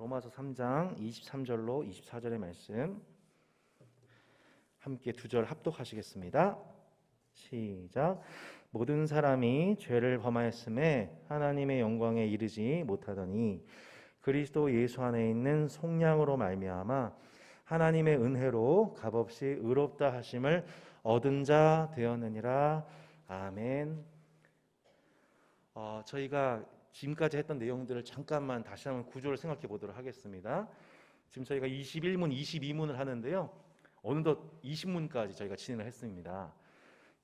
로마서 3장 23절로 24절의 말씀 함께 두 절 합독하시겠습니다. 시작. 모든 사람이 죄를 범하였음에 하나님의 영광에 이르지 못하더니 그리스도 예수 안에 있는 속량으로 말미암아 하나님의 은혜로 값없이 의롭다 하심을 얻은 자 되었느니라. 아멘. 저희가 지금까지 했던 내용들을 잠깐만 다시 한번 구조를 생각해 보도록 하겠습니다. 지금 저희가 21문, 22문을 하는데요. 어느덧 20문까지 저희가 진행을 했습니다.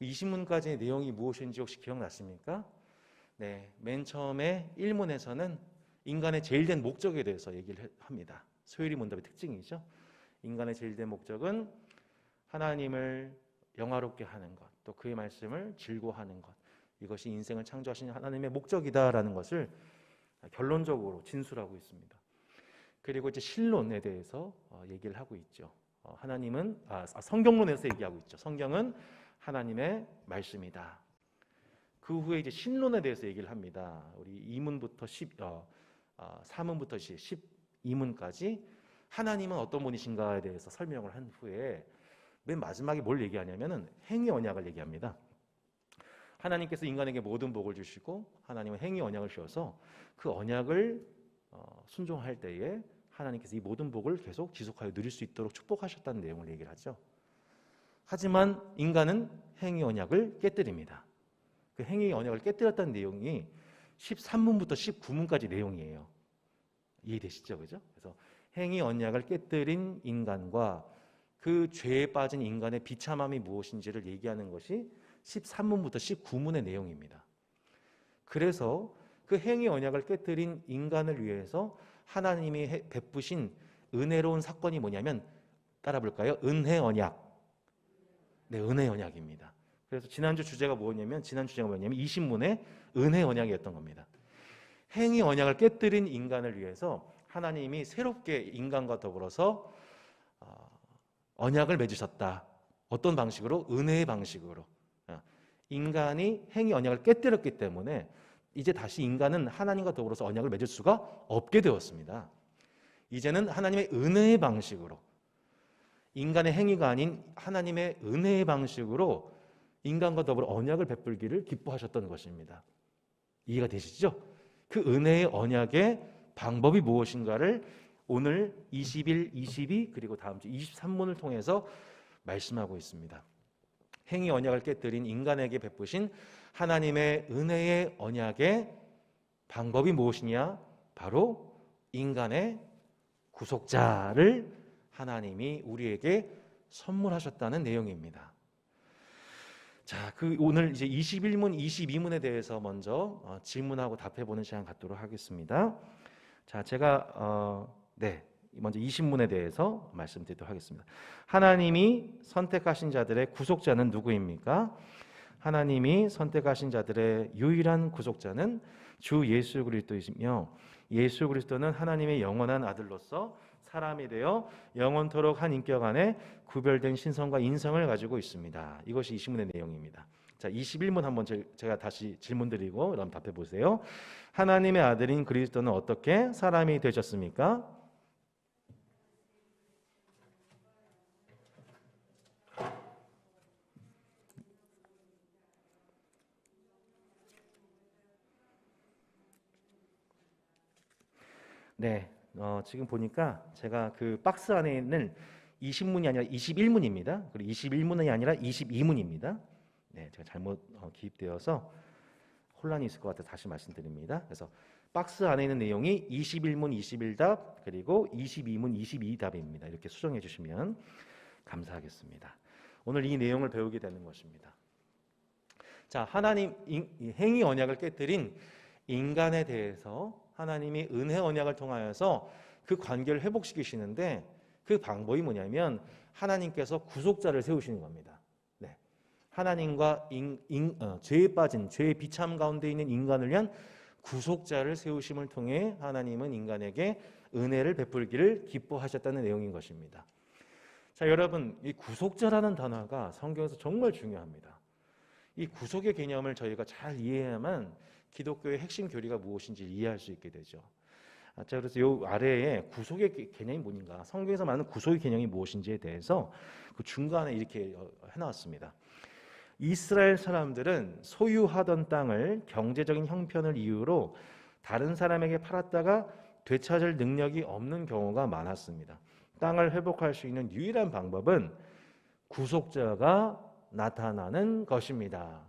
20문까지의 내용이 무엇인지 혹시 기억나십니까? 네, 맨 처음에 1문에서는 인간의 제일된 목적에 대해서 얘기를 합니다. 소요리 문답의 특징이죠. 인간의 제일된 목적은 하나님을 영화롭게 하는 것, 또 그의 말씀을 즐거워하는 것, 이것이 인생을 창조하신 하나님의 목적이다라는 것을 결론적으로 진술하고 있습니다. 그리고 이제 신론에 대해서 얘기를 하고 있죠. 하나님은 성경론에서 얘기하고 있죠. 성경은 하나님의 말씀이다. 그 후에 이제 신론에 대해서 얘기를 합니다. 우리 2문부터 3문부터 12문까지 하나님은 어떤 분이신가에 대해서 설명을 한 후에 맨 마지막에 뭘 얘기하냐면은 행위 언약을 얘기합니다. 하나님께서 인간에게 모든 복을 주시고 하나님은 행위 언약을 주셔서 그 언약을 순종할 때에 하나님께서 이 모든 복을 계속 지속하여 누릴 수 있도록 축복하셨다는 내용을 얘기를 하죠. 하지만 인간은 행위 언약을 깨뜨립니다. 그 행위 언약을 깨뜨렸다는 내용이 13문부터 19문까지 내용이에요. 이해되시죠? 그죠? 그래서 행위 언약을 깨뜨린 인간과 그 죄에 빠진 인간의 비참함이 무엇인지를 얘기하는 것이 13문부터 19문의 내용입니다. 그래서 그 행위 언약을 깨뜨린 인간을 위해서 하나님이 베푸신 은혜로운 사건이 뭐냐면 따라 볼까요? 은혜 언약. 네, 은혜 언약입니다. 그래서 지난주 주제가 뭐냐면 20문의 은혜 언약이었던 겁니다. 행위 언약을 깨뜨린 인간을 위해서 하나님이 새롭게 인간과 더불어서 언약을 맺으셨다. 어떤 방식으로? 은혜의 방식으로. 인간이 행위 언약을 깨뜨렸기 때문에 이제 다시 인간은 하나님과 더불어서 언약을 맺을 수가 없게 되었습니다. 이제는 하나님의 은혜의 방식으로, 인간의 행위가 아닌 하나님의 은혜의 방식으로 인간과 더불어 언약을 베풀기를 기뻐하셨던 것입니다. 이해가 되시죠? 그 은혜의 언약의 방법이 무엇인가를 오늘 21, 22 그리고 다음 주 23문을 통해서 말씀하고 있습니다. 행위 언약을 깨뜨린 인간에게 베푸신 하나님의 은혜의 언약의 방법이 무엇이냐? 바로 인간의 구속자를 하나님이 우리에게 선물하셨다는 내용입니다. 자, 오늘 이제 21문, 22문에 대해서 먼저 질문하고 답해보는 시간 갖도록 하겠습니다. 자, 제가 먼저 20문에 대해서 말씀드리도록 하겠습니다. 하나님이 선택하신 자들의 구속자는 누구입니까? 하나님이 선택하신 자들의 유일한 구속자는 주 예수 그리스도이시며 예수 그리스도는 하나님의 영원한 아들로서 사람이 되어 영원토록 한 인격 안에 구별된 신성과 인성을 가지고 있습니다. 이것이 20문의 내용입니다. 자, 21문 한번 제가 다시 질문 드리고 그럼 답해 보세요. 하나님의 아들인 그리스도는 어떻게 사람이 되셨습니까? 네, 지금 보니까 제가 그 박스 안에 있는 20문이 아니라 21문입니다. 그리고 21문이 아니라 22문입니다. 네, 제가 잘못 기입되어서 혼란이 있을 것 같아서 다시 말씀드립니다. 그래서 박스 안에 있는 내용이 21문 21답 그리고 22문 22답입니다. 이렇게 수정해 주시면 감사하겠습니다. 오늘 이 내용을 배우게 되는 것입니다. 자, 하나님 행위 언약을 깨뜨린 인간에 대해서 하나님이 은혜 언약을 통하여서 그 관계를 회복시키시는데 그 방법이 뭐냐면 하나님께서 구속자를 세우시는 겁니다. 네. 하나님과 죄에 빠진 죄의 비참 가운데 있는 인간을 위한 구속자를 세우심을 통해 하나님은 인간에게 은혜를 베풀기를 기뻐하셨다는 내용인 것입니다. 자, 여러분, 이 구속자라는 단어가 성경에서 정말 중요합니다. 이 구속의 개념을 저희가 잘 이해해야만 기독교의 핵심 교리가 무엇인지 이해할 수 있게 되죠. 자, 그래서 요 아래에 구속의 개념이 뭔가, 성경에서 말하는 구속의 개념이 무엇인지에 대해서 그 중간에 이렇게 해놨습니다. 이스라엘 사람들은 소유하던 땅을 경제적인 형편을 이유로 다른 사람에게 팔았다가 되찾을 능력이 없는 경우가 많았습니다. 땅을 회복할 수 있는 유일한 방법은 구속자가 나타나는 것입니다.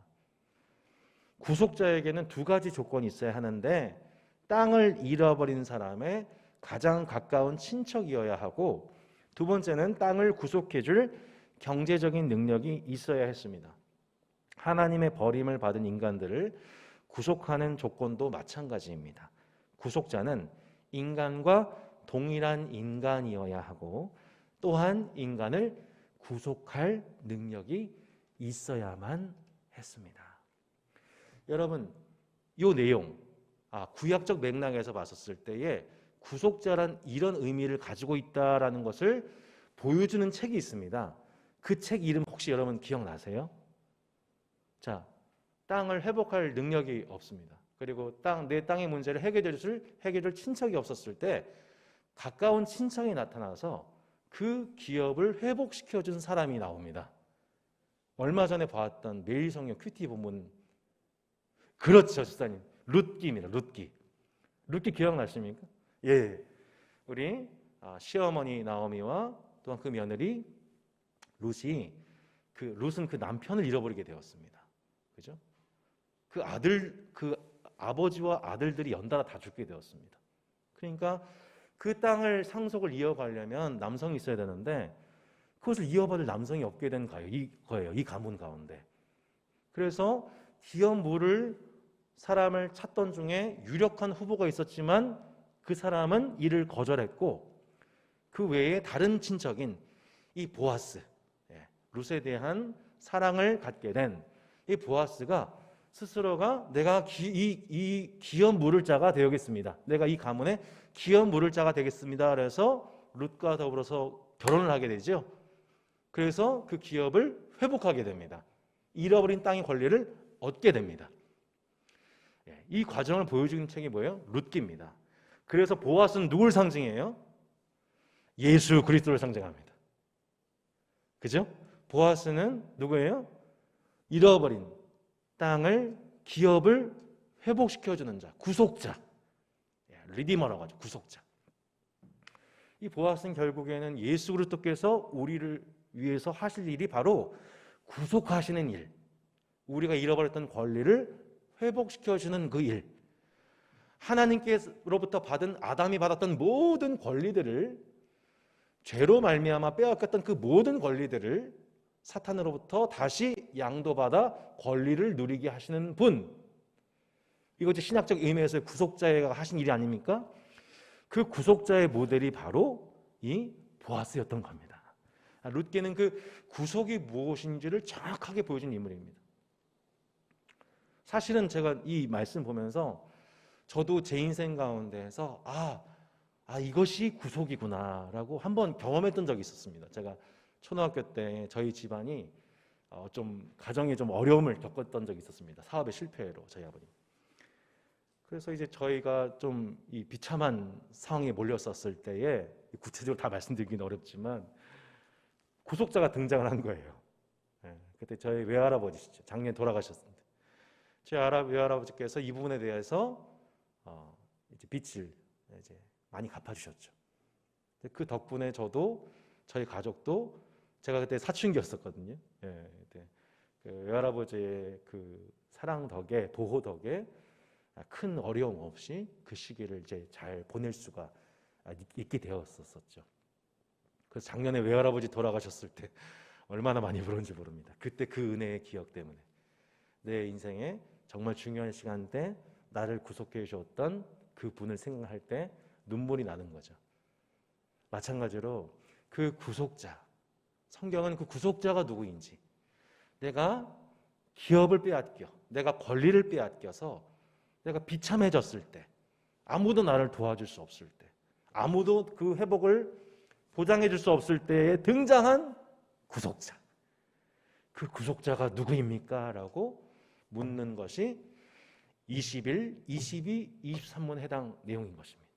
구속자에게는 두 가지 조건이 있어야 하는데, 땅을 잃어버린 사람의 가장 가까운 친척이어야 하고, 두 번째는 땅을 구속해줄 경제적인 능력이 있어야 했습니다. 하나님의 버림을 받은 인간들을 구속하는 조건도 마찬가지입니다. 구속자는 인간과 동일한 인간이어야 하고, 또한 인간을 구속할 능력이 있어야만 했습니다. 여러분, 이 내용, 구약적 맥락에서 봤었을 때에 구속자란 이런 의미를 가지고 있다라는 것을 보여주는 책이 있습니다. 그 책 이름 혹시 여러분 기억나세요? 자, 땅을 회복할 능력이 없습니다. 그리고 내 땅의 문제를 해결해줄 친척이 없었을 때 가까운 친척이 나타나서 그 기업을 회복시켜준 사람이 나옵니다. 얼마 전에 봤던 매일성경 큐티 본문, 그렇죠, 집사님. 룻기입니다. 룻기 기억나십니까? 예, 우리 시어머니 나오미와 또한 그 며느리 룻은 그 남편을 잃어버리게 되었습니다. 그죠? 그 아버지와 아들들이 연달아 다 죽게 되었습니다. 그러니까 그 땅을 상속을 이어가려면 남성이 있어야 되는데 그것을 이어받을 남성이 없게 된 거예요. 이 가문 가운데. 그래서 기업 물을 사람을 찾던 중에 유력한 후보가 있었지만 그 사람은 이를 거절했고, 그 외에 다른 친척인 이 보아스, 룻에 대한 사랑을 갖게 된 이 보아스가 스스로가 내가 이 기업 물을 자가 되겠습니다. 내가 이 가문의 기업 물을 자가 되겠습니다. 그래서 룻과 더불어서 결혼을 하게 되죠. 그래서 그 기업을 회복하게 됩니다. 잃어버린 땅의 권리를 얻게 됩니다. 이 과정을 보여주는 책이 뭐예요? 룻기입니다. 그래서 보아스는 누굴 상징해요? 예수 그리스도를 상징합니다. 그죠? 보아스는 누구예요? 잃어버린 땅을, 기업을 회복시켜주는 자, 구속자. 리디머라고 하죠. 구속자. 이 보아스는 결국에는 예수 그리스도께서 우리를 위해서 하실 일이 바로 구속하시는 일, 우리가 잃어버렸던 권리를 회복시켜주는 그 일, 하나님께로부터 받은 아담이 받았던 모든 권리들을, 죄로 말미암아 빼앗겼던 그 모든 권리들을 사탄으로부터 다시 양도받아 권리를 누리게 하시는 분, 이것이 신학적 의미에서 구속자가 하신 일이 아닙니까? 그 구속자의 모델이 바로 이 보아스였던 겁니다. 룻기는 그 구속이 무엇인지를 정확하게 보여준 인물입니다. 사실은 제가 이 말씀 보면서 저도 제 인생 가운데에서 이것이 구속이구나라고 한번 경험했던 적이 있었습니다. 제가 초등학교 때 저희 집안이 좀 가정에 좀 어려움을 겪었던 적이 있었습니다. 사업의 실패로 저희 아버님. 그래서 이제 저희가 좀 이 비참한 상황에 몰렸었을 때에, 구체적으로 다 말씀드리기는 어렵지만 구속자가 등장을 한 거예요. 그때 저희 외할아버지시죠. 작년에 돌아가셨는데 제 외할아버지께서 이 부분에 대해서 이제 빚을 이제 많이 갚아주셨죠. 그 덕분에 저도, 저희 가족도, 제가 그때 사춘기였었거든요. 그때 그 외할아버지의 그 사랑 덕에, 보호 덕에 큰 어려움 없이 그 시기를 이제 잘 보낼 수가 있게 되었었죠. 그래서 작년에 외할아버지 돌아가셨을 때 얼마나 많이 울었는지 모릅니다. 그때 그 은혜의 기억 때문에 내 인생에 정말 중요한 시간 때 나를 구속해 주셨던 그 분을 생각할 때 눈물이 나는 거죠. 마찬가지로 그 구속자, 성경은 그 구속자가 누구인지, 내가 기업을 빼앗겨, 내가 권리를 빼앗겨서 내가 비참해졌을 때, 아무도 나를 도와줄 수 없을 때, 아무도 그 회복을 보장해 줄 수 없을 때에 등장한 구속자, 그 구속자가 누구입니까? 라고 묻는 것이 21, 22, 23문에 해당 내용인 것입니다.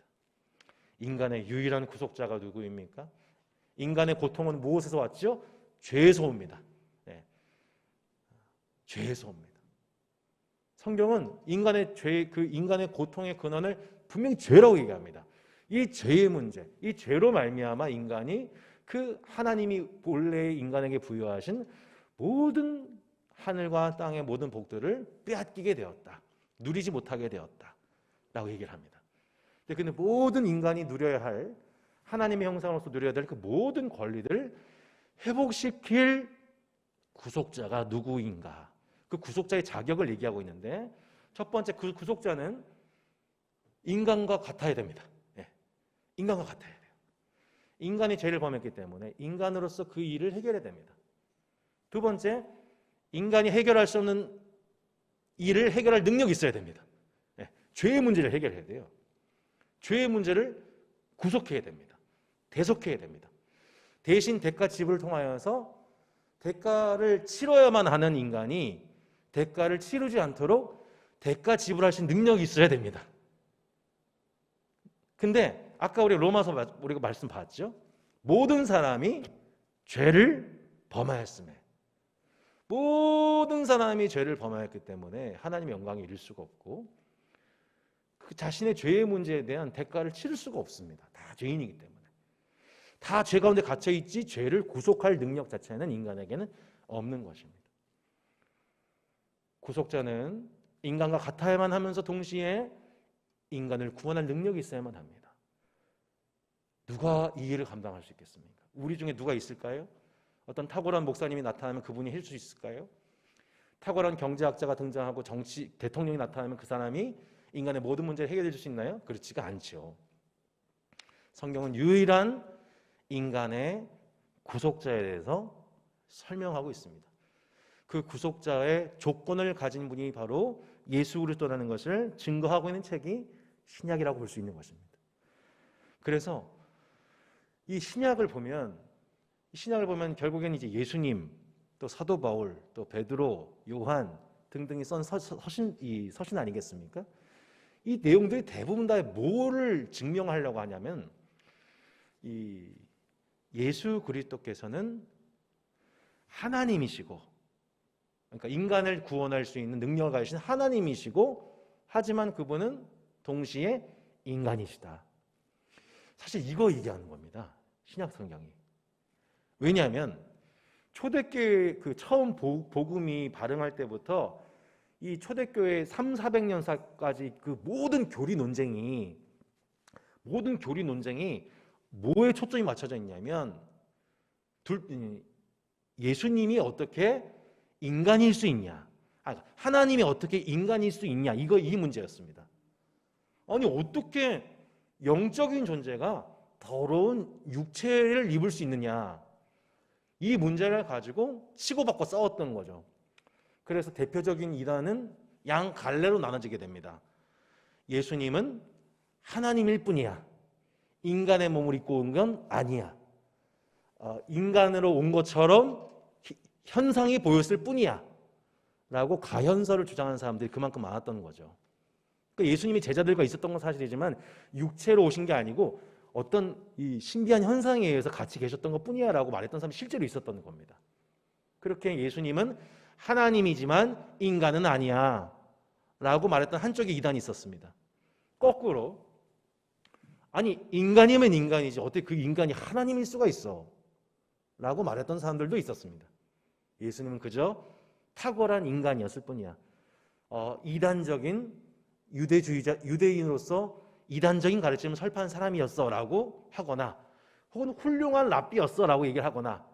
인간의 유일한 구속자가 누구입니까? 인간의 고통은 무엇에서 왔죠? 죄에서 옵니다. 네. 죄에서 옵니다. 성경은 인간의 죄, 그 인간의 고통의 근원을 분명히 죄라고 얘기합니다. 이 죄의 문제, 이 죄로 말미암아 인간이 그 하나님이 본래 인간에게 부여하신 모든 하늘과 땅의 모든 복들을 빼앗기게 되었다. 누리지 못하게 되었다. 라고 얘기를 합니다. 근데 모든 인간이 누려야 할 하나님의 형상으로서 누려야 될 그 모든 권리들을 회복시킬 구속자가 누구인가? 그 구속자의 자격을 얘기하고 있는데 첫 번째 그 구속자는 인간과 같아야 됩니다. 예. 인간과 같아야 돼요. 인간이 죄를 범했기 때문에 인간으로서 그 일을 해결해야 됩니다. 두 번째, 인간이 해결할 수 없는 일을 해결할 능력이 있어야 됩니다. 예. 죄의 문제를 해결해야 돼요. 죄의 문제를 구속해야 됩니다. 대속해야 됩니다. 대신 대가 지불을 통하여서 대가를 치러야만 하는 인간이 대가를 치르지 않도록 대가 지불할 수 있는 능력이 있어야 됩니다. 근데 아까 우리 로마서 우리가 말씀 봤죠? 모든 사람이 죄를 범하였음에 모든 사람이 죄를 범하였기 때문에 하나님의 영광을 이룰 수가 없고 그 자신의 죄의 문제에 대한 대가를 치를 수가 없습니다. 다 죄인이기 때문에. 다 죄 가운데 갇혀있지 죄를 구속할 능력 자체는 인간에게는 없는 것입니다. 구속자는 인간과 같아야만 하면서 동시에 인간을 구원할 능력이 있어야만 합니다. 누가 이 일을 감당할 수 있겠습니까? 우리 중에 누가 있을까요? 어떤 탁월한 목사님이 나타나면 그분이 해줄 수 있을까요? 탁월한 경제학자가 등장하고 대통령이 나타나면 그 사람이 인간의 모든 문제를 해결해 줄 수 있나요? 그렇지가 않죠. 성경은 유일한 인간의 구속자에 대해서 설명하고 있습니다. 그 구속자의 조건을 가진 분이 바로 예수 그리스도라는 것을 증거하고 있는 책이 신약이라고 볼 수 있는 것입니다. 그래서 이 신약을 보면 결국에는 이제 예수님, 또 사도 바울, 또 베드로, 요한 등등이 쓴 서신 아니겠습니까? 이 내용들이 대부분 다 뭐를 증명하려고 하냐면 이 예수 그리스도께서는 하나님이시고, 그러니까 인간을 구원할 수 있는 능력을 가지신 하나님이시고, 하지만 그분은 동시에 인간이시다. 사실 이거 얘기하는 겁니다. 신약 성경이. 왜냐하면 초대교회 그 처음 복음이 발흥할 때부터 이 초대교회 300~400년사까지 그 모든 교리 논쟁이 뭐에 초점이 맞춰져 있냐면 예수님이 어떻게 인간일 수 있냐, 하나님이 어떻게 인간일 수 있냐, 이 문제였습니다. 아니 어떻게 영적인 존재가 더러운 육체를 입을 수 있느냐, 이 문제를 가지고 치고받고 싸웠던 거죠. 그래서 대표적인 이단은 양 갈래로 나눠지게 됩니다. 예수님은 하나님일 뿐이야, 인간의 몸을 입고 온 건 아니야, 인간으로 온 것처럼 현상이 보였을 뿐이야 라고 가현설을 주장하는 사람들이 그만큼 많았던 거죠. 그러니까 예수님이 제자들과 있었던 건 사실이지만 육체로 오신 게 아니고 어떤 이 신비한 현상에 의해서 같이 계셨던 것 뿐이야 라고 말했던 사람이 실제로 있었던 겁니다. 그렇게 예수님은 하나님이지만 인간은 아니야 라고 말했던 한쪽에 이단이 있었습니다. 거꾸로 아니 인간이면 인간이지 어떻게 그 인간이 하나님일 수가 있어 라고 말했던 사람들도 있었습니다. 예수님은 그저 탁월한 인간이었을 뿐이야. 이단적인 유대인으로서 이단적인 가르침을 설파한 사람이었어 라고 하거나, 혹은 훌륭한 랍비였어 라고 얘기를 하거나,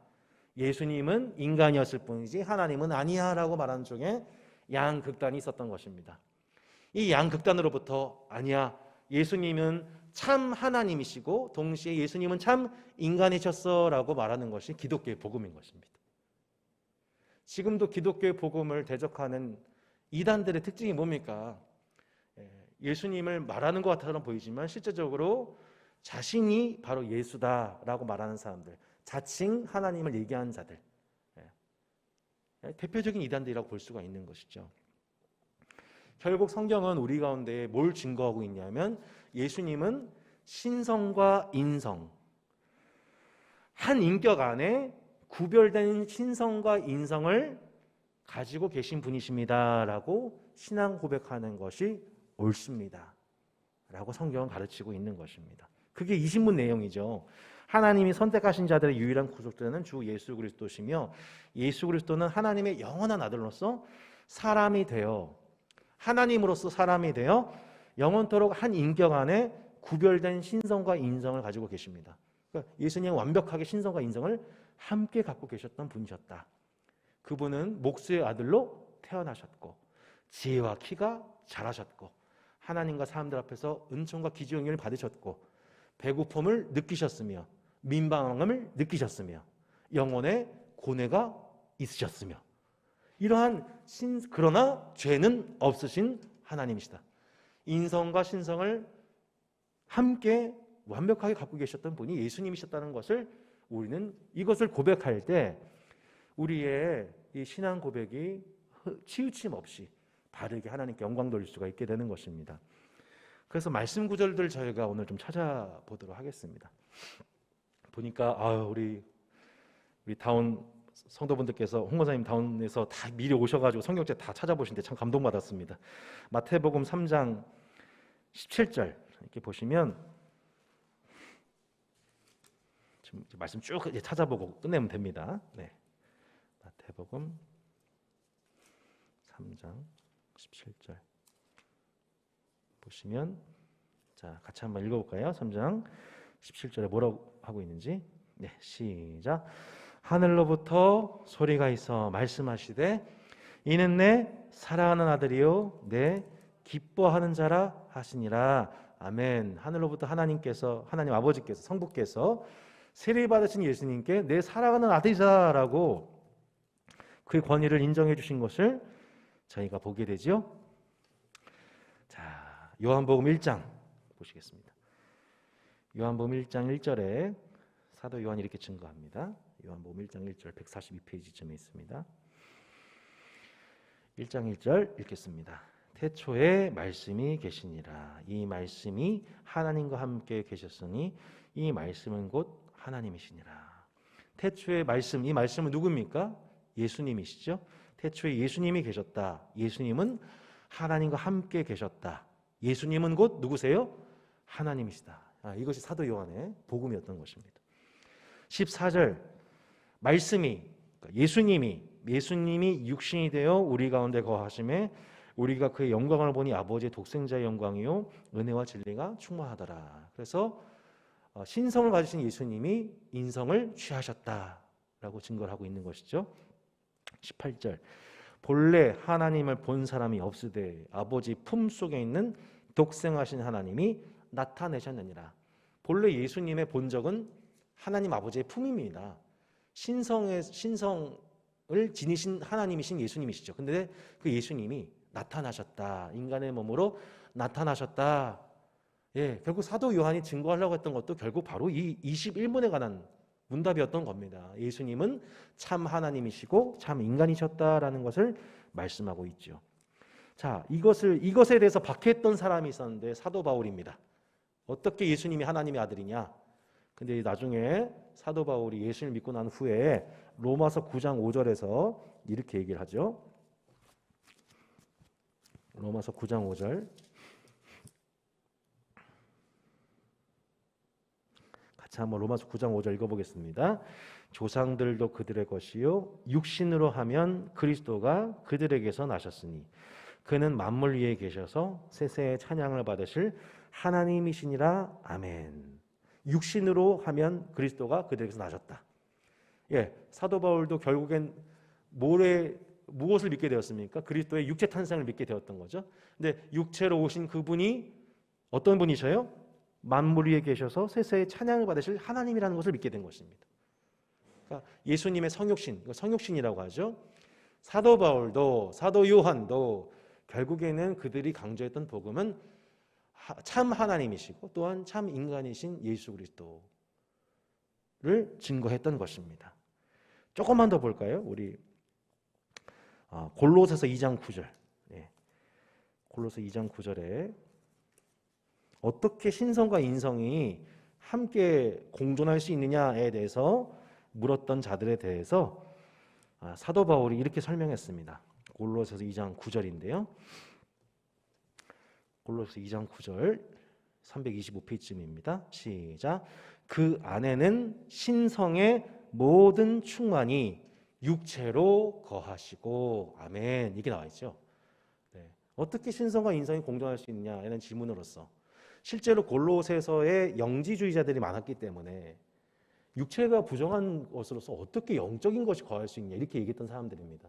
예수님은 인간이었을 뿐이지 하나님은 아니야 라고 말하는 쪽에 양극단이 있었던 것입니다. 이 양극단으로부터 아니야, 예수님은 참 하나님이시고 동시에 예수님은 참 인간이셨어 라고 말하는 것이 기독교의 복음인 것입니다. 지금도 기독교의 복음을 대적하는 이단들의 특징이 뭡니까? 예수님을 말하는 것 같아서 보이지만 실제적으로 자신이 바로 예수다라고 말하는 사람들, 자칭 하나님을 얘기하는 자들, 대표적인 이단들이라고 볼 수가 있는 것이죠. 결국 성경은 우리 가운데 뭘 증거하고 있냐면 예수님은 신성과 인성, 한 인격 안에 구별된 신성과 인성을 가지고 계신 분이십니다라고 신앙 고백하는 것이 옳습니다 라고 성경은 가르치고 있는 것입니다. 그게 이 신문 내용이죠. 하나님이 선택하신 자들의 유일한 구속자는 주 예수 그리스도시며, 예수 그리스도는 하나님의 영원한 아들로서 사람이 되어, 하나님으로서 사람이 되어 영원토록 한 인격 안에 구별된 신성과 인성을 가지고 계십니다. 그러니까 예수님은 완벽하게 신성과 인성을 함께 갖고 계셨던 분이셨다. 그분은 목수의 아들로 태어나셨고, 지혜와 키가 자라셨고, 하나님과 사람들 앞에서 은총과 기지영을 받으셨고, 배고픔을 느끼셨으며, 민방함을 느끼셨으며, 영혼의 고뇌가 있으셨으며, 이러한 그러나 죄는 없으신 하나님이시다. 인성과 신성을 함께 완벽하게 갖고 계셨던 분이 예수님이셨다는 것을 우리는 이것을 고백할 때 우리의 이 신앙 고백이 치우침 없이 바르게 하나님께 영광 돌릴 수가 있게 되는 것입니다. 그래서 말씀 구절들 저희가 오늘 좀 찾아보도록 하겠습니다. 보니까 우리 다운 성도분들께서 홍 권사님 다운에서 다 미리 오셔가지고 성경책 다 찾아보시는데 참 감동받았습니다. 마태복음 3장 17절 이렇게 보시면 지금 말씀 쭉 찾아보고 끝내면 됩니다. 네. 마태복음 3장 17절 보시면, 자 같이 한번 읽어볼까요? 3장 17절에 뭐라고 하고 있는지. 네, 시작. 하늘로부터 소리가 있어 말씀하시되 이는 내 사랑하는 아들이요 내 기뻐하는 자라 하시니라. 아멘. 하늘로부터 하나님 아버지께서, 성부께서 세례 받으신 예수님께 내 사랑하는 아들이다라고 그의 권위를 인정해 주신 것을 저희가 보게 되죠. 자, 요한복음 1장 보시겠습니다. 요한복음 1장 1절에 사도 요한이 이렇게 증거합니다. 요한복음 1장 1절 142페이지쯤에 있습니다. 1장 1절 읽겠습니다. 태초에 말씀이 계시니라. 이 말씀이 하나님과 함께 계셨으니 이 말씀은 곧 하나님이시니라. 태초에 말씀, 이 말씀은 누굽니까? 예수님이시죠. 태초에 예수님이 계셨다. 예수님은 하나님과 함께 계셨다. 예수님은 곧 누구세요? 하나님이시다. 이것이 사도 요한의 복음이었던 것입니다. 14절 말씀이, 예수님이 육신이 되어 우리 가운데 거하심에 우리가 그의 영광을 보니 아버지의 독생자의 영광이요 은혜와 진리가 충만하더라. 그래서 신성을 가지신 예수님이 인성을 취하셨다라고 증거를 하고 있는 것이죠. 18절 본래 하나님을 본 사람이 없으되 아버지 품속에 있는 독생하신 하나님이 나타내셨느니라. 본래 예수님의 본적은 하나님 아버지의 품입니다. 신성을 지니신 하나님이신 예수님이시죠. 근데 그 예수님이 나타나셨다. 인간의 몸으로 나타나셨다. 예, 결국 사도 요한이 증거하려고 했던 것도 결국 바로 이 21문에 관한 문답이었던 겁니다. 예수님은 참 하나님이시고 참 인간이셨다라는 것을 말씀하고 있죠. 자, 이것에 대해서 박해했던 사람이 있었는데 사도 바울입니다. 어떻게 예수님이 하나님의 아들이냐? 근데 나중에 사도 바울이 예수를 믿고 난 후에 로마서 9장 5절에서 이렇게 얘기를 하죠. 로마서 9장 5절 같이 한번 로마서 9장 5절 읽어보겠습니다. 조상들도 그들의 것이요 육신으로 하면 그리스도가 그들에게서 나셨으니 그는 만물 위에 계셔서 세세의 찬양을 받으실 하나님이시니라. 아멘. 육신으로 하면 그리스도가 그들에게서 나셨다. 예, 사도 바울도 결국엔 무엇을 믿게 되었습니까? 그리스도의 육체 탄생을 믿게 되었던 거죠. 근데 육체로 오신 그분이 어떤 분이셔요? 만물 위에 계셔서 세세의 찬양을 받으실 하나님이라는 것을 믿게 된 것입니다. 그러니까 예수님의 성육신, 성육신이라고 하죠. 사도 바울도 사도 요한도 결국에는 그들이 강조했던 복음은 참 하나님이시고 또한 참 인간이신 예수 그리스도를 증거했던 것입니다. 조금만 더 볼까요? 우리 골로새서 2장 9절. 네. 골로새 2장 9절에 어떻게 신성과 인성이 함께 공존할 수 있느냐에 대해서 물었던 자들에 대해서 사도 바울이 이렇게 설명했습니다. 골로새서 2장 9절인데요. 골로새 2장 9절 325페이지쯤입니다. 시작. 그 안에는 신성의 모든 충만이 육체로 거하시고. 아멘. 이게 나와 있죠. 네. 어떻게 신성과 인성이 공존할 수 있느냐는 질문으로서 실제로 골로새서에 영지주의자들이 많았기 때문에 육체가 부정한 것으로서 어떻게 영적인 것이 거할 수 있냐 이렇게 얘기했던 사람들입니다.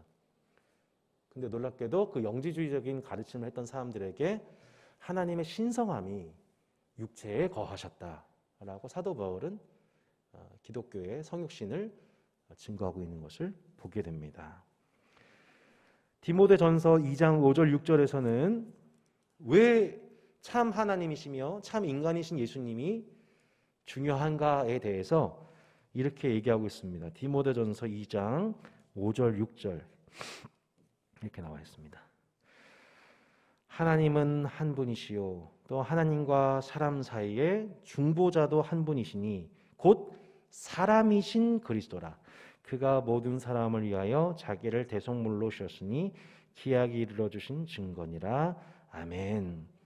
근데 놀랍게도 그 영지주의적인 가르침을 했던 사람들에게 하나님의 신성함이 육체에 거하셨다라고 사도 바울은 기독교의 성육신을 증거하고 있는 것을 보게 됩니다. 디모데전서 2장 5절 6절에서는 왜 참 하나님이시며 참 인간이신 예수님이 중요한가에 대해서 이렇게 얘기하고 있습니다. 디모데전서 2장 5절 6절 이렇게 나와 있습니다. 하나님은 한 분이시요 또 하나님과 사람 사이에 중보자도 한 분이시니 곧 사람이신 그리스도라. 그가 모든 사람을 위하여 자기를 대속물로 주셨으니 기약이 이르러주신 증거니라. 아멘.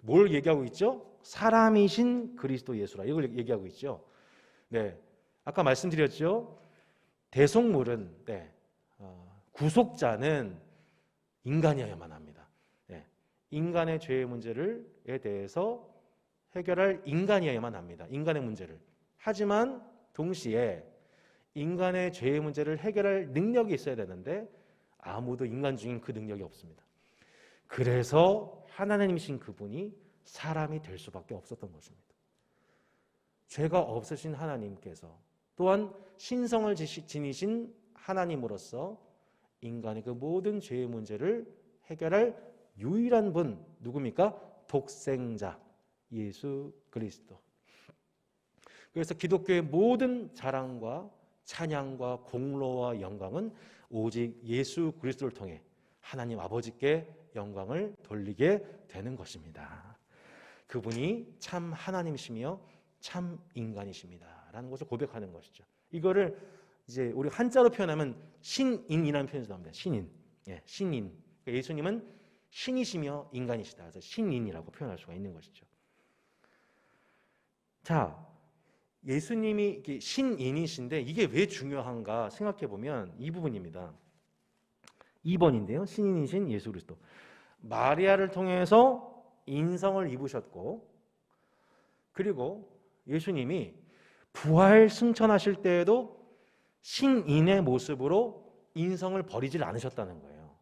뭘 얘기하고 있죠? 사람이신 그리스도 예수라. 이걸 얘기하고 있죠. 네, 아까 말씀드렸죠. 대속물은 구속자는 인간이어야만 합니다. 네, 인간의 죄의 문제에 대해서 해결할 인간이어야만 합니다. 인간의 문제를. 하지만 동시에 인간의 죄의 문제를 해결할 능력이 있어야 되는데 아무도 인간 중엔 그 능력이 없습니다. 그래서 하나님이신 그분이 사람이 될 수밖에 없었던 것입니다. 죄가 없으신 하나님께서 또한 신성을 지니신 하나님으로서 인간의 그 모든 죄의 문제를 해결할 유일한 분 누굽니까? 독생자 예수 그리스도. 그래서 기독교의 모든 자랑과 찬양과 공로와 영광은 오직 예수 그리스도를 통해 하나님 아버지께 영광을 돌리게 되는 것입니다. 그분이 참 하나님이시며 참 인간이십니다 라는 것을 고백하는 것이죠. 이거를 이제 우리 한자로 표현하면 신인이라는 표현이 나옵니다. 신인. 예, 신인. 그러니까 예수님은 신이시며 인간이시다. 그래서 신인이라고 표현할 수가 있는 것이죠. 자, 예수님이 신인이신데 이게 왜 중요한가 생각해 보면 이 부분입니다. 2번인데요. 신인이신 예수 그리스도. 마리아를 통해서 인성을 입으셨고 그리고 예수님이 부활 승천하실 때에도 신인의 모습으로 인성을 버리질 않으셨다는 거예요.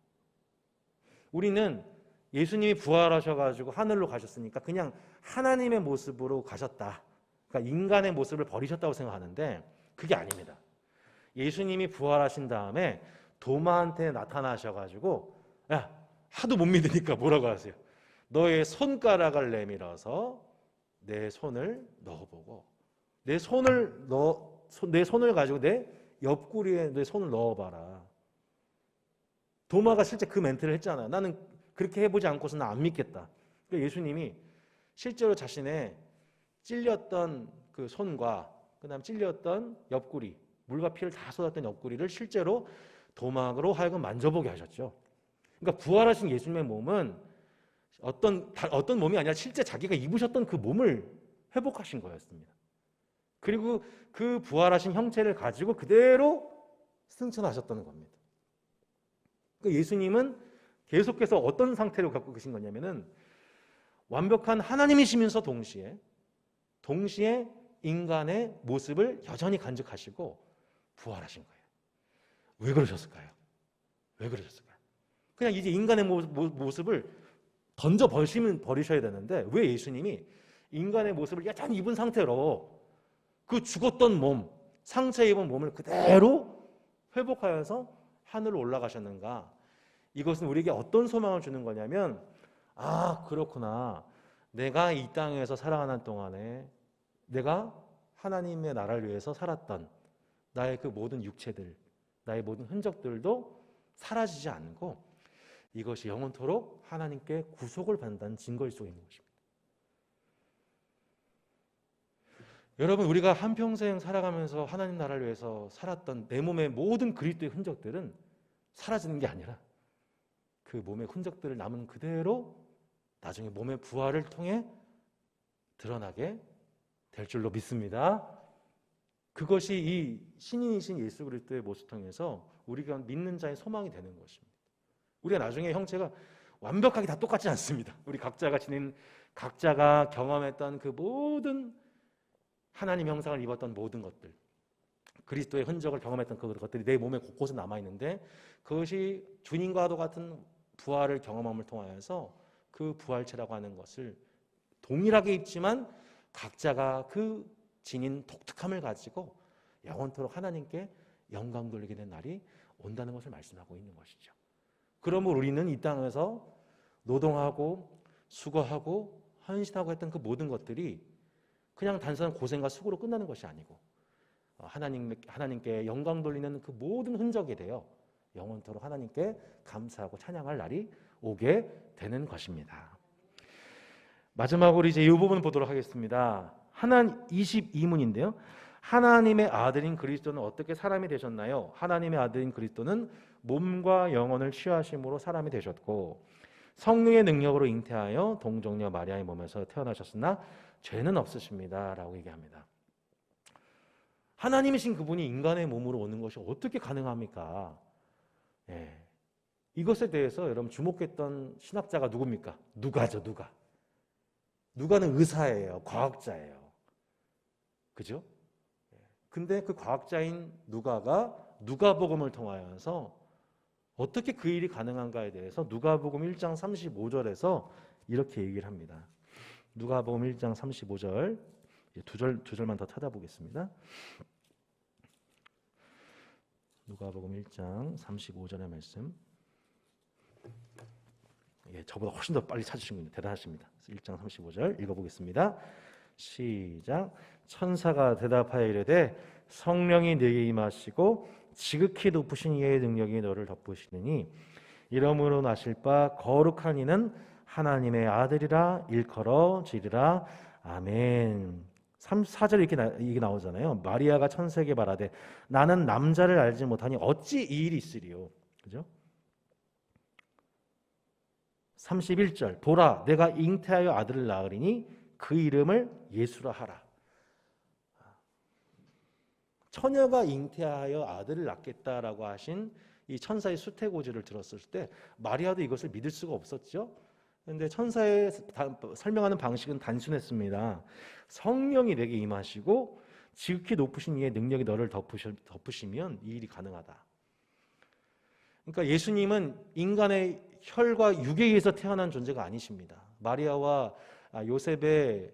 우리는 예수님이 부활하셔가지고 하늘로 가셨으니까 그냥 하나님의 모습으로 가셨다. 그러니까 인간의 모습을 버리셨다고 생각하는데 그게 아닙니다. 예수님이 부활하신 다음에 도마한테 나타나셔가지고 야, 하도 못 믿으니까 뭐라고 하세요? 너의 손가락을 내밀어서 내 손을 넣어보고 내 손을 가지고 내 옆구리에 내 손을 넣어봐라. 도마가 실제 그 멘트를 했잖아요. 나는 그렇게 해보지 않고서는 안 믿겠다. 그러니까 예수님이 실제로 자신의 찔렸던 그 손과 그다음 찔렸던 옆구리, 물과 피를 다 쏟았던 옆구리를 실제로 도막으로 하여금 만져보게 하셨죠. 그러니까 부활하신 예수님의 몸은 어떤 몸이 아니라 실제 자기가 입으셨던 그 몸을 회복하신 거였습니다. 그리고 그 부활하신 형체를 가지고 그대로 승천하셨다는 겁니다. 그러니까 예수님은 계속해서 어떤 상태로 갖고 계신 거냐면은 완벽한 하나님이시면서 동시에 인간의 모습을 여전히 간직하시고 부활하신 거예요. 왜 그러셨을까요? 왜 그러셨을까요? 그냥 이제 인간의 모습을 던져 버리셔야 되는데 왜 예수님이 인간의 모습을 여전히 입은 상태로 그 죽었던 몸, 상처 입은 몸을 그대로 회복하여서 하늘로 올라가셨는가? 이것은 우리에게 어떤 소망을 주는 거냐면 그렇구나. 내가 이 땅에서 살아가는 동안에 내가 하나님의 나라를 위해서 살았던 나의 그 모든 육체들, 나의 모든 흔적들도 사라지지 않고 이것이 영원토록 하나님께 구속을 받는다는 증거일 수 있는 것입니다. 여러분, 우리가 한평생 살아가면서 하나님 나라를 위해서 살았던 내 몸의 모든 그리스도의 흔적들은 사라지는 게 아니라 그 몸의 흔적들을 남은 그대로 나중에 몸의 부활을 통해 드러나게 될 줄로 믿습니다. 그것이 이 신인이신 예수 그리스도의 모습 통해서 우리가 믿는 자의 소망이 되는 것입니다. 우리가 나중에 형체가 완벽하게 다 똑같지 않습니다. 우리 각자가 지닌, 각자가 경험했던 그 모든 하나님 형상을 입었던 모든 것들, 그리스도의 흔적을 경험했던 그것들이 내 몸에 곳곳에 남아있는데, 그것이 주님과도 같은 부활을 경험함을 통하여서 그 부활체라고 하는 것을 동일하게 입지만 각자가 그 지닌 독특함을 가지고 영원토록 하나님께 영광 돌리게 된 날이 온다는 것을 말씀하고 있는 것이죠. 그러므로 우리는 이 땅에서 노동하고 수고하고 헌신하고 했던 그 모든 것들이 그냥 단순한 고생과 수고로 끝나는 것이 아니고 하나님께 영광 돌리는 그 모든 흔적이 되어 영원토록 하나님께 감사하고 찬양할 날이 오게 되는 것입니다. 마지막으로 이제 이 부분 보도록 하겠습니다. 22문인데요. 하나님의 아들인 그리스도는 어떻게 사람이 되셨나요? 하나님의 아들인 그리스도는 몸과 영혼을 취하심으로 사람이 되셨고 성령의 능력으로 잉태하여 동정녀 마리아의 몸에서 태어나셨으나 죄는 없으십니다 라고 얘기합니다. 하나님이신 그분이 인간의 몸으로 오는 것이 어떻게 가능합니까? 이것에 대해서 여러분 주목했던 신학자가 누굽니까? 누가죠. 누가는 의사예요. 과학자예요. 그죠? 근데 그 과학자인 누가가 누가복음을 통하여서 어떻게 그 일이 가능한가에 대해서 누가복음 1장 35절에서 이렇게 얘기를 합니다. 누가복음 1장 35절 두 절만 더 찾아보겠습니다. 누가복음 1장 35절의 말씀. 저보다 훨씬 더 빨리 찾으시군요. 대단하십니다. 1장 35절 읽어보겠습니다. 시작. 천사가 대답하여 이르되 성령이 네게 임하시고 지극히 높으신 이의 능력이 너를 덮으시느니 이러므로 나실 바 거룩한 이는 하나님의 아들이라 일컬어지리라. 아멘. 4절 이게 나오잖아요. 마리아가 천사에게 말하되 나는 남자를 알지 못하니 어찌 이 일이 있으리요. 그죠? 31절 보라 내가 잉태하여 아들을 낳으리니 그 이름을 예수라 하라. 처녀가 잉태하여 아들을 낳겠다라고 하신 이 천사의 수태고지를 들었을 때 마리아도 이것을 믿을 수가 없었죠. 그런데 천사의 설명하는 방식은 단순했습니다. 성령이 내게 임하시고 지극히 높으신 이의 능력이 너를 덮으시면 이 일이 가능하다. 그러니까 예수님은 인간의 혈과 육에 의해서 태어난 존재가 아니십니다. 마리아와 요셉의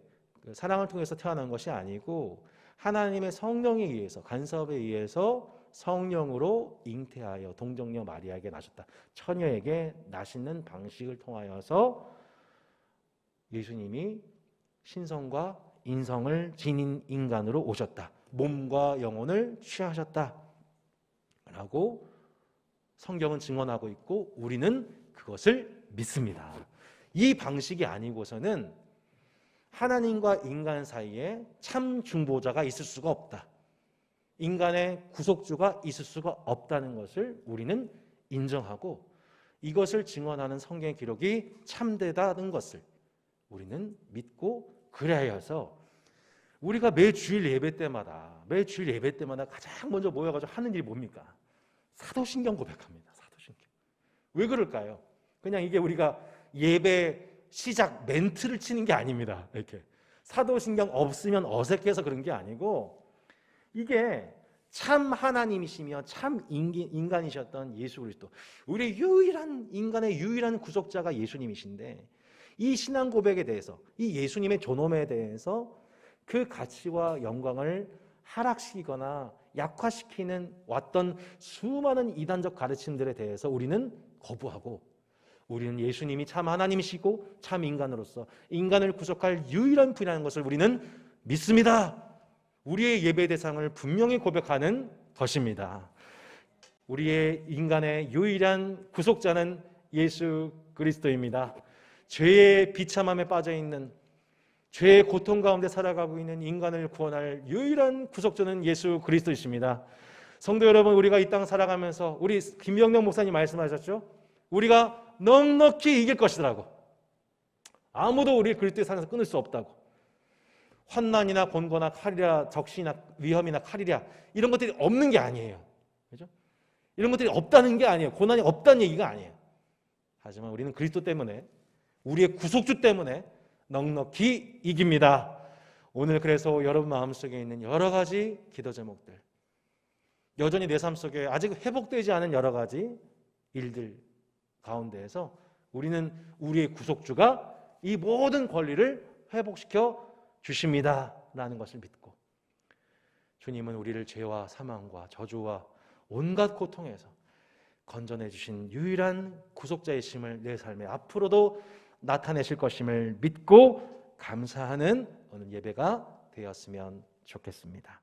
사랑을 통해서 태어난 것이 아니고 하나님의 성령에 의해서 간섭에 의해서 성령으로 잉태하여 동정녀 마리아에게 나셨다. 처녀에게 나시는 방식을 통하여서 예수님이 신성과 인성을 지닌 인간으로 오셨다. 몸과 영혼을 취하셨다. 라고 성경은 증언하고 있고 우리는 그것을 믿습니다. 이 방식이 아니고서는 하나님과 인간 사이에 참 중보자가 있을 수가 없다. 인간의 구속주가 있을 수가 없다는 것을 우리는 인정하고 이것을 증언하는 성경의 기록이 참되다는 것을 우리는 믿고 그래야해서 우리가 매 주일 예배 때마다 가장 먼저 모여가지고 하는 일이 뭡니까? 사도신경 고백합니다. 사도신경. 왜 그럴까요? 그냥 이게 우리가 예배 시작 멘트를 치는 게 아닙니다. 이렇게 사도신경 없으면 어색해서 그런 게 아니고 이게 참 하나님이시며 참 인간이셨던 예수 그리스도, 우리의 인간의 유일한 구속자가 예수님이신데 이 신앙 고백에 대해서, 이 예수님의 존엄에 대해서 그 가치와 영광을 하락시키거나 약화시키는 왔던 수많은 이단적 가르침들에 대해서 우리는 거부하고, 우리는 예수님이 참 하나님이시고 참 인간으로서 인간을 구속할 유일한 분이라는 것을 우리는 믿습니다. 우리의 예배 대상을 분명히 고백하는 것입니다. 우리의 인간의 유일한 구속자는 예수 그리스도입니다. 죄의 비참함에 빠져있는 죄의 고통 가운데 살아가고 있는 인간을 구원할 유일한 구속주는 예수 그리스도이십니다. 성도 여러분, 우리가 이 땅 살아가면서 우리 김영명 목사님 말씀하셨죠? 우리가 넉넉히 이길 것이라고. 아무도 우리 그리스도의 산에서 끊을 수 없다고. 환난이나 곤고나 칼이라, 적신이나 위험이나 칼이라, 이런 것들이 없는 게 아니에요. 그죠? 이런 것들이 없다는 게 아니에요. 고난이 없다는 얘기가 아니에요. 하지만 우리는 그리스도 때문에, 우리의 구속주 때문에 넉넉히 이깁니다. 오늘 그래서 여러분 마음속에 있는 여러 가지 기도 제목들, 여전히 내 삶 속에 아직 회복되지 않은 여러 가지 일들 가운데에서 우리는 우리의 구속주가 이 모든 권리를 회복시켜 주십니다 라는 것을 믿고, 주님은 우리를 죄와 사망과 저주와 온갖 고통에서 건져내 주신 유일한 구속자이심을 내 삶에 앞으로도 나타내실 것임을 믿고 감사하는 오늘 예배가 되었으면 좋겠습니다.